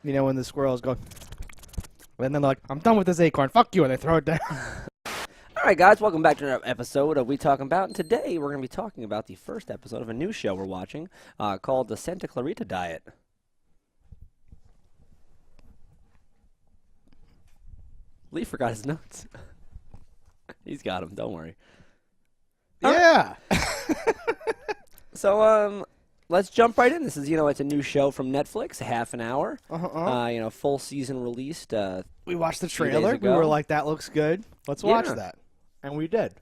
You know, when the squirrels go, and then they're like, I'm done with this acorn, fuck you, and they throw it down. All right, guys, welcome back to another episode of We Talking About, and today we're going to be talking about the first episode of a new show we're watching called the Santa Clarita Diet. Lee forgot his notes. He's got them, don't worry. Yeah. So, let's jump right in. This is, it's a new show from Netflix, half an hour. Full season released. We watched the few days trailer. We ago. were like, that looks good. Let's watch Yeah. that. And we did.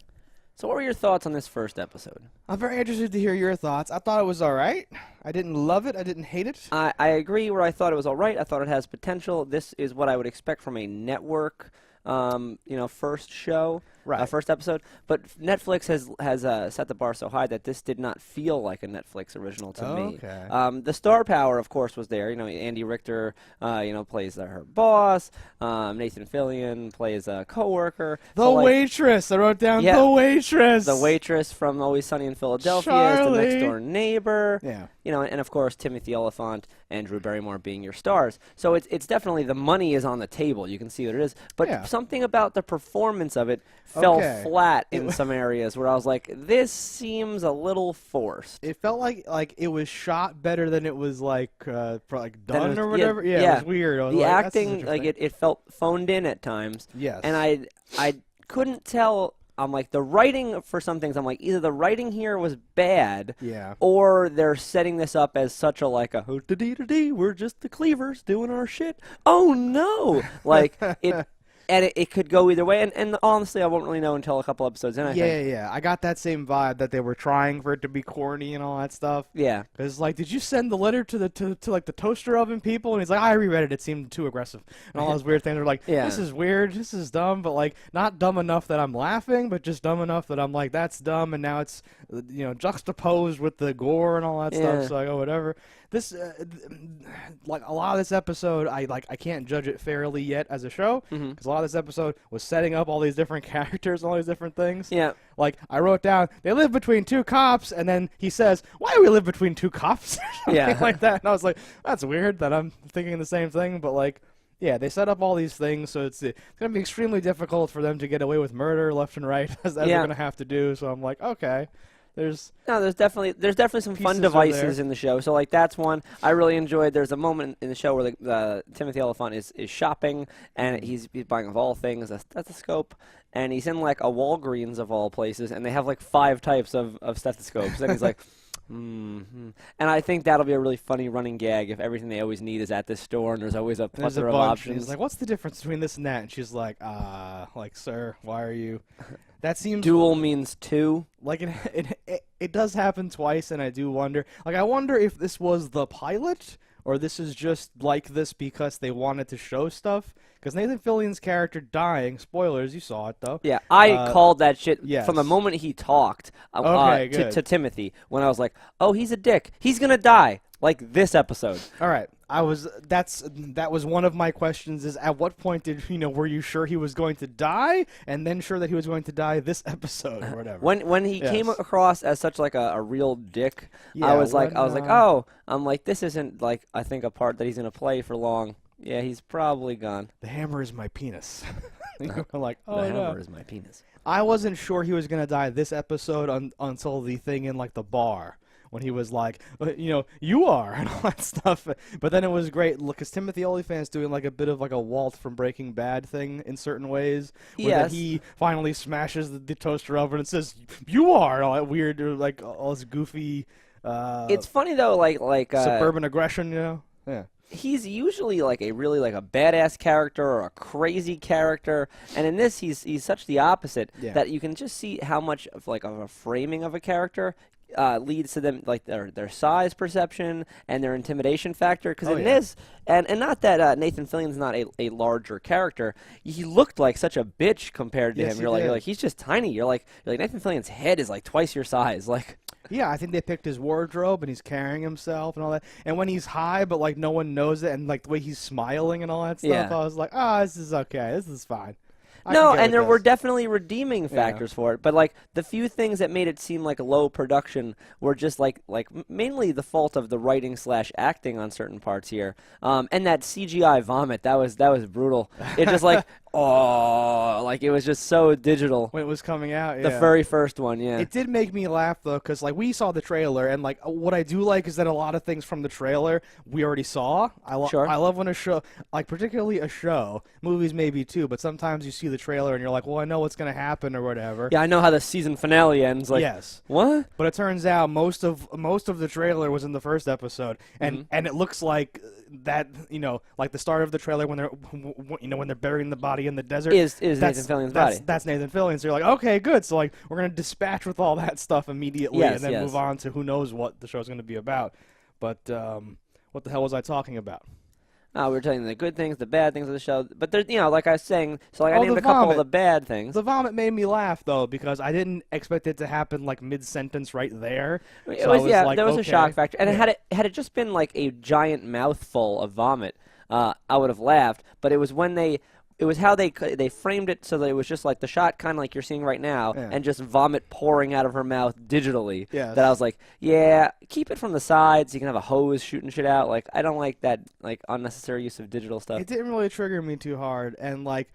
So what were your thoughts on this first episode? I'm very interested to hear your thoughts. I thought it was all right. I didn't love it. I didn't hate it. I agree where I thought it was all right. I thought it has potential. This is what I would expect from a network, first show, Right. first episode. But Netflix has set the bar so high that this did not feel like a Netflix original to me. Okay. The star power, of course, was there. Andy Richter, plays her boss. Nathan Fillion plays a coworker. The waitress. I wrote down the waitress. The waitress from Always Sunny in Philadelphia is the next door neighbor. Yeah. And of course Timothy Olyphant and Drew Barrymore being your stars. So it's definitely the money is on the table. You can see what it is. But something about the performance of it fell flat in some areas where I was like, this seems a little forced. It felt like it was shot better than it was done or was- whatever. Yeah, it was weird. I was The like, acting, it felt phoned in at times. Yes. And I couldn't tell. I'm like, the writing for some things, I'm like, either the writing here was bad, or they're setting this up as such a we're just the Cleavers doing our shit. Oh no! It could go either way, and honestly, I won't really know until a couple episodes in. I think. Yeah. I got that same vibe that they were trying for it to be corny and all that stuff. Yeah. Because did you send the letter to the toaster oven people? And he's like, I reread it. It seemed too aggressive, and all those weird things. They're like, this is weird. This is dumb, but not dumb enough that I'm laughing, but just dumb enough that I'm like, that's dumb. And now it's juxtaposed with the gore and all that stuff. So whatever. This a lot of this episode, I can't judge it fairly yet as a show because a lot of this episode was setting up all these different characters and all these different things. Yeah. I wrote down, they live between two cops, and then he says, why do we live between two cops? Something like that. And I was like, that's weird that I'm thinking the same thing, but they set up all these things, so it's going to be extremely difficult for them to get away with murder left and right, as they're going to have to do. So I'm like, okay. There's definitely some fun devices in the show. So that's one I really enjoyed. There's a moment in the show where the Timothy Olyphant is shopping, and he's buying of all things a stethoscope, and he's in a Walgreens of all places, and they have 5 types of stethoscopes, and he's like. And I think that'll be a really funny running gag if everything they always need is at this store and there's always a plethora of options. He's like, what's the difference between this and that? And she's like, sir, why are you? That seems dual means two. It does happen twice, and I do wonder. I wonder if this was the pilot or this is just like this because they wanted to show stuff. Because Nathan Fillion's character dying, spoilers, you saw it though. Yeah, I called that shit from the yes. moment he talked good. to Timothy, when I was like, oh, he's a dick. He's going to die, like this episode. All right. That was one of my questions is at what point were you sure he was going to die and then sure that he was going to die this episode or whatever. When he came across as such a real dick, Yeah, I was like, this isn't I think a part that he's going to play for long. Yeah, he's probably gone. The hammer is my penis. I'm like, the hammer is my penis. I wasn't sure he was going to die this episode until the thing in the bar. When he was like, you are, and all that stuff. But then it was great, because Timothy Olyphant's doing a bit of a Walt from Breaking Bad thing in certain ways. Where that he finally smashes the toaster oven and says, you are, and all that weird, all this goofy... it's funny, though, suburban aggression, Yeah. He's usually a badass character or a crazy character, and in this he's such the opposite that you can just see how much of a framing of a character leads to them their size perception and their intimidation factor. Because this, and not that Nathan Fillion's not a larger character, he looked like such a bitch compared to him. You're like he's just tiny. You're like Nathan Fillion's head is twice your size. Yeah, I think they picked his wardrobe, and he's carrying himself and all that. And when he's high, but no one knows it, and the way he's smiling and all that stuff, I was like, this is okay. This is fine. No, and there were definitely redeeming factors for it, but like the few things that made it seem like low production were just like mainly the fault of the writing / acting on certain parts here. And that CGI vomit, that was brutal. It just like like it was just so digital when it was coming out. The very first one, yeah. It did make me laugh though, because like we saw the trailer, and like what I do like is that a lot of things from the trailer we already saw. I love when a show, like particularly a show, movies maybe too, but sometimes you see the trailer and you're like, well, I know what's gonna happen or whatever. Yeah, I know how the season finale ends. Like, yes. What? But it turns out most of the trailer was in the first episode, and it looks like that, like the start of the trailer when they're burying the body in the desert is Nathan Fillion's body. That's Nathan Fillion. So you're like, okay, good. So like we're gonna dispatch with all that stuff immediately, and then move on to who knows what the show's gonna be about. But what the hell was I talking about? We were telling you the good things, the bad things of the show. But there's, like I was saying, so like I named a couple of the bad things. The vomit made me laugh though, because I didn't expect it to happen like mid-sentence right there. There was a shock factor, and had it just been like a giant mouthful of vomit, I would have laughed. But it was how they framed it so that it was just like the shot, kind of like you're seeing right now, and just vomit pouring out of her mouth digitally. Yes. That I was like, yeah, keep it from the sides. You can have a hose shooting shit out. Like, I don't like that like unnecessary use of digital stuff. It didn't really trigger me too hard, and like,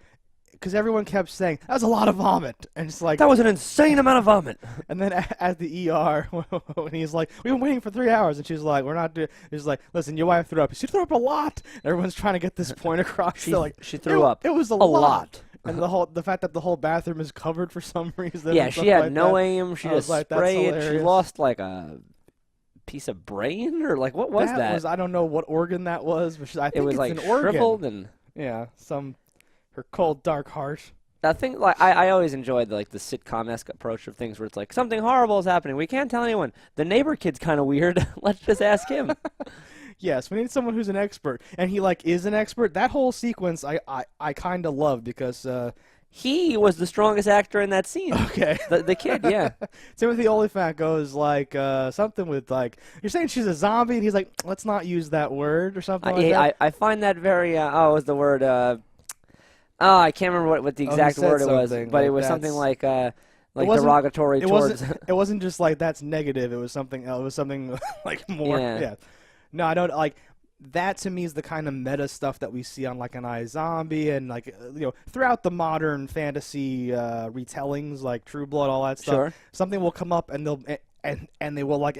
because everyone kept saying that was a lot of vomit, and it's like that was an insane amount of vomit. And then at the ER, when he's like, "We've been waiting for 3 hours," and she's like, "We're not doing." He's like, "Listen, your wife threw up. She threw up a lot." And everyone's trying to get this point across. She threw up. It was a lot. And the fact that the whole bathroom is covered for some reason. Yeah, she had no aim. She just sprayed. She lost like a piece of brain, or like what was that? I don't know what organ that was, but I think it was it's like an organ. shriveled and her cold dark heart. I think I always enjoyed the sitcom-esque approach of things where it's like something horrible is happening. We can't tell anyone. The neighbor kid's kind of weird. Let's just ask him. Yes, we need someone who's an expert, and he is an expert. That whole sequence I kind of love because he was the strongest actor in that scene. Okay, the kid, yeah. Timothy Olyphant goes something with you're saying she's a zombie, and he's like, let's not use that word or something like that. I find that very what was the word I can't remember what the exact word it was, but it was something like derogatory towards. It wasn't just like that's negative. It was something else. It was something like more. Yeah. No, I don't like. That to me is the kind of meta stuff that we see on like an iZombie and throughout the modern fantasy retellings like True Blood, all that stuff. Sure. Something will come up and they will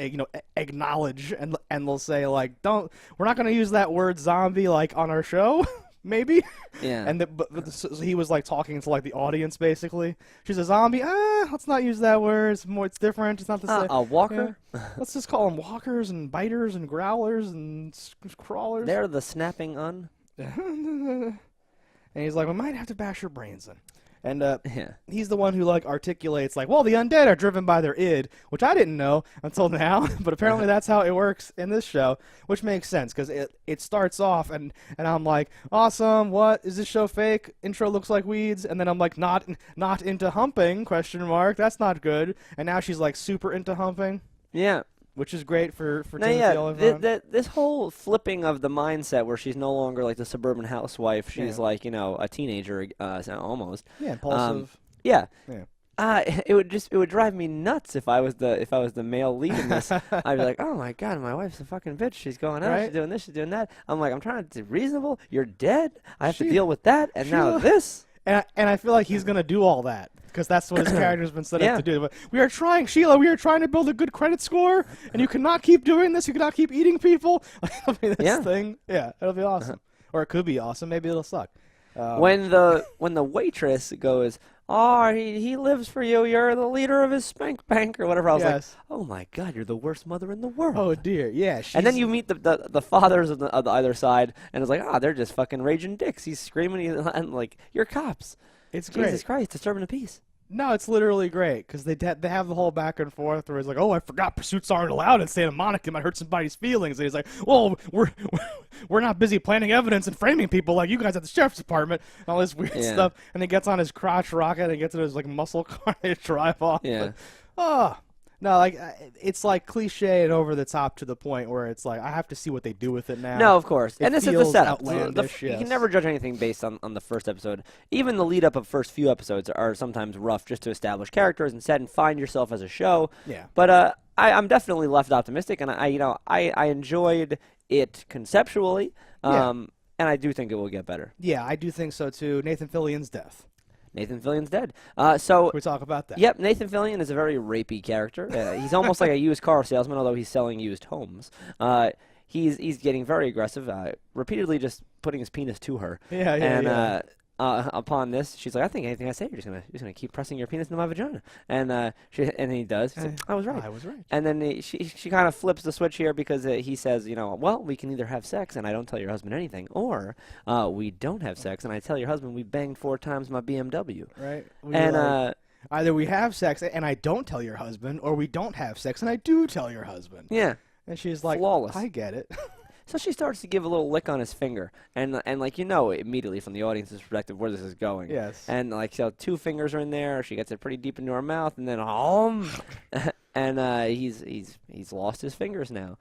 acknowledge and they'll say we're not going to use that word zombie on our show. Maybe. Yeah. And so he was talking to the audience basically. She's a zombie. Let's not use that word. It's different. It's not the same. A walker. Yeah. Let's just call them walkers and biters and growlers and crawlers. They're the snapping un. And he's like, we might have to bash your brains in. And he's the one who articulates the undead are driven by their id, which I didn't know until now, but apparently that's how it works in this show, which makes sense because it starts off and I'm like, awesome, what is this show fake? Intro looks like weeds, and then I'm like, not into humping ? That's not good. And now she's super into humping. Yeah. Which is great for Timothy Olyphant. This whole flipping of the mindset where she's no longer the suburban housewife. She's a teenager, almost. Yeah, impulsive. Yeah. It would drive me nuts if I was the male lead in this. I'd be like, oh my god, my wife's a fucking bitch. She's going out. Right? She's doing this. She's doing that. I'm like, I'm trying to be reasonable. You're dead. I have to deal with that. And now this. And I feel like he's gonna do all that. Because that's what his character's been set up to do. But we are trying to build a good credit score, and you cannot keep doing this. You cannot keep eating people. Thing. Yeah, it'll be awesome. Or it could be awesome. Maybe it'll suck. When the waitress goes, oh, he lives for you. You're the leader of his spank bank or whatever. I was like, oh my god, you're the worst mother in the world. Oh dear, yeah. And then you meet the fathers of the other side, and it's like, they're just fucking raging dicks. He's screaming, and you're cops. It's great. Jesus Christ, disturbing the peace. No, it's literally great because they have the whole back and forth where he's like, "Oh, I forgot pursuits aren't allowed in Santa Monica. It might hurt somebody's feelings." And he's like, "Well, we're not busy planting evidence and framing people like you guys at the sheriff's department." And all this weird stuff. And he gets on his crotch rocket and gets in his muscle car and they drive off. Yeah. No, like it's like cliche and over the top to the point where it's like I have to see what they do with it now. No, of course. And this is the setup. Outlandish, You can never judge anything based on the first episode. Even the lead up of first few episodes are sometimes rough just to establish characters and set and find yourself as a show. Yeah. But I'm definitely left optimistic, and I enjoyed it conceptually. And I do think it will get better. Yeah, I do think so too. Nathan Fillion's death. Nathan Fillion's dead. So we talk about that. Yep, Nathan Fillion is a very rapey character. He's almost like a used car salesman, although he's selling used homes. He's getting very aggressive, repeatedly just putting his penis to her. Yeah. Upon this, she's like, I think anything I say, you're just gonna keep pressing your penis into my vagina. And he does. He's like, I was right. I was right. And then she kind of flips the switch here because he says, well, we can either have sex and I don't tell your husband anything, or we don't have sex and I tell your husband we banged 4 times my BMW. Right. Either we have sex and I don't tell your husband, or we don't have sex and I do tell your husband. Yeah. And she's like, flawless. I get it. So she starts to give a little lick on his finger, and like immediately from the audience's perspective where this is going. Yes. And like so 2 fingers are in there. She gets it pretty deep into her mouth, and then and he's lost his fingers now.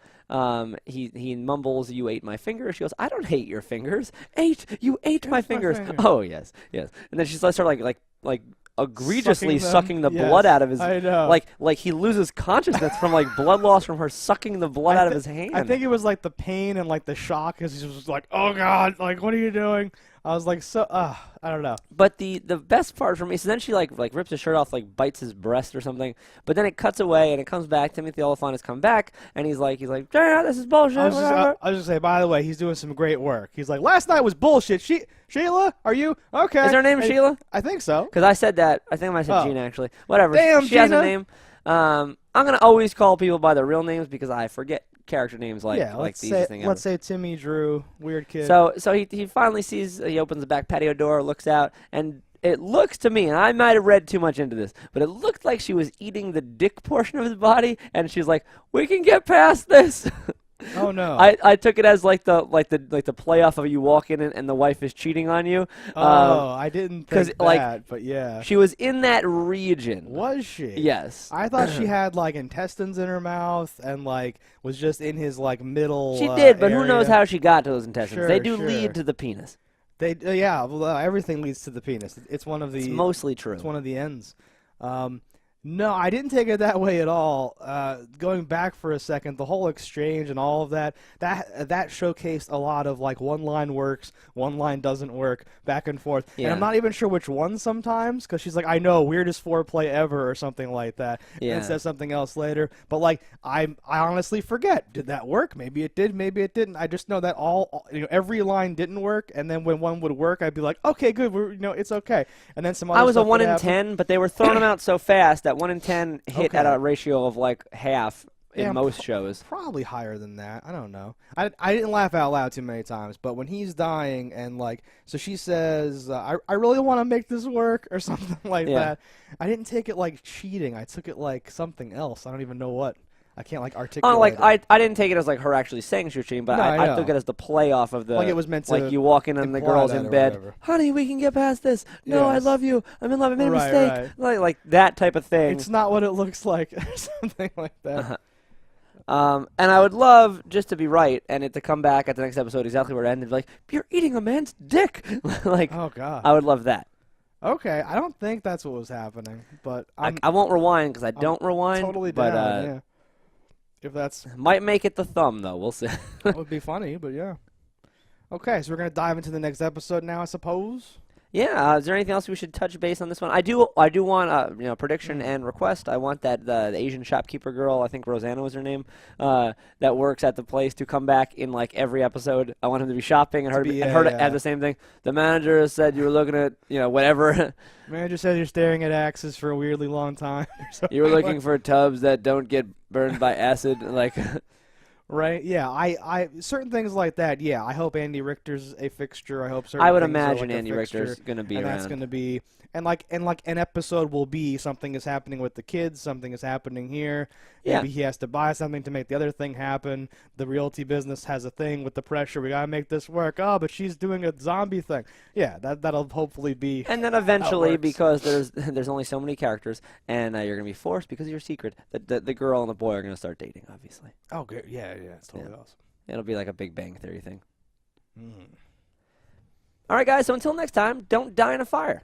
He mumbles, "You ate my fingers." She goes, "I don't hate your fingers. You ate my fingers." Oh yes. And then she starts like egregiously sucking the blood out of his. I know. Like he loses consciousness from like blood loss from her sucking the blood out of his hand. I think it was like the pain and like the shock, because he was like, "Oh God, like what are you doing?" I was like, I don't know. But the best part for me, so then she like rips his shirt off, like bites his breast or something. But then it cuts away and it comes back. Timothy Olyphant has come back and he's like, yeah, this is bullshit. I was just gonna say, by the way, he's doing some great work. He's like, last night was bullshit. Sheila, are you okay? Is her name Sheila? I think so. Because I said that. I think I said Gina actually. Whatever. Damn, she has a name. I'm gonna always call people by their real names because I forget character names like the easiest thing ever. Let's say Timmy Drew, weird kid. So he finally sees, he opens the back patio door, looks out, and it looks to me, and I might have read too much into this, but it looked like she was eating the dick portion of his body, and she's like, "We can get past this." Oh no! I took it as like the playoff of you walk in and the wife is cheating on you. I didn't think that, but yeah, she was in that region. Was she? Yes. I thought she had like intestines in her mouth and like was just in his like middle. She did, but area. Who knows how she got to those intestines? Sure, they do lead to the penis. They everything leads to the penis. It's one of the. It's mostly true. It's one of the ends. No, I didn't take it that way at all. Going back for a second, the whole exchange and all of that showcased a lot of like one line works, one line doesn't work, back and forth. Yeah. And I'm not even sure which one sometimes, because she's like, I know, weirdest foreplay ever or something like that. Yeah. And says something else later. But like, I honestly forget. Did that work? Maybe it did, maybe it didn't. I just know that every line didn't work, and then when one would work, I'd be like, okay, good, it's okay. And then some other I was stuff a 1 in happen. 10, but they were throwing them out so fast that 1 in 10 hit at a ratio of like half in most shows. Probably higher than that. I don't know. I didn't laugh out loud too many times, but when he's dying and like, so she says, I really want to make this work or something like that. I didn't take it like cheating. I took it like something else. I don't even know what. I can't like articulate. I didn't take it as like her actually saying she was cheating, but no, I took it as the playoff of the. Like it was meant to. Like you walk in and the girl's in bed. Honey, we can get past this. No, I love you. I'm in love. I made a mistake. Right. Like that type of thing. It's not what it looks like, or something like that. And I would love just to be right and it to come back at the next episode exactly where it ended. Like, you're eating a man's dick. Like, oh God. I would love that. Okay, I don't think that's what was happening, but I won't rewind because I don't rewind. Totally down, yeah. If that's might make it the thumb though, we'll see. That would be funny, but yeah. Okay, so we're gonna dive into the next episode now, I suppose. Yeah. Is there anything else we should touch base on this one? I do want prediction and request. I want that the Asian shopkeeper girl, I think Rosanna was her name, that works at the place to come back in like every episode. I want him to be shopping and her to add the same thing. The manager said you were looking at whatever. Manager said you're staring at axes for a weirdly long time. You were looking for tubs that don't get burned by acid, like. Right? Yeah. I certain things like that. Yeah. I hope Andy Richter's a fixture. I hope certain. I would things imagine are like Andy Richter's going to be and around. That's going to be And an episode will be something is happening with the kids, something is happening here. Maybe he has to buy something to make the other thing happen. The realty business has a thing with the pressure. We gotta make this work. Oh, but she's doing a zombie thing. Yeah, that'll hopefully be. And then eventually, because there's only so many characters, and you're gonna be forced because of your secret. The girl and the boy are gonna start dating, obviously. Oh, good. Yeah, it's totally awesome. It'll be like a Big Bang Theory thing. Mm. All right, guys. So until next time, don't die in a fire.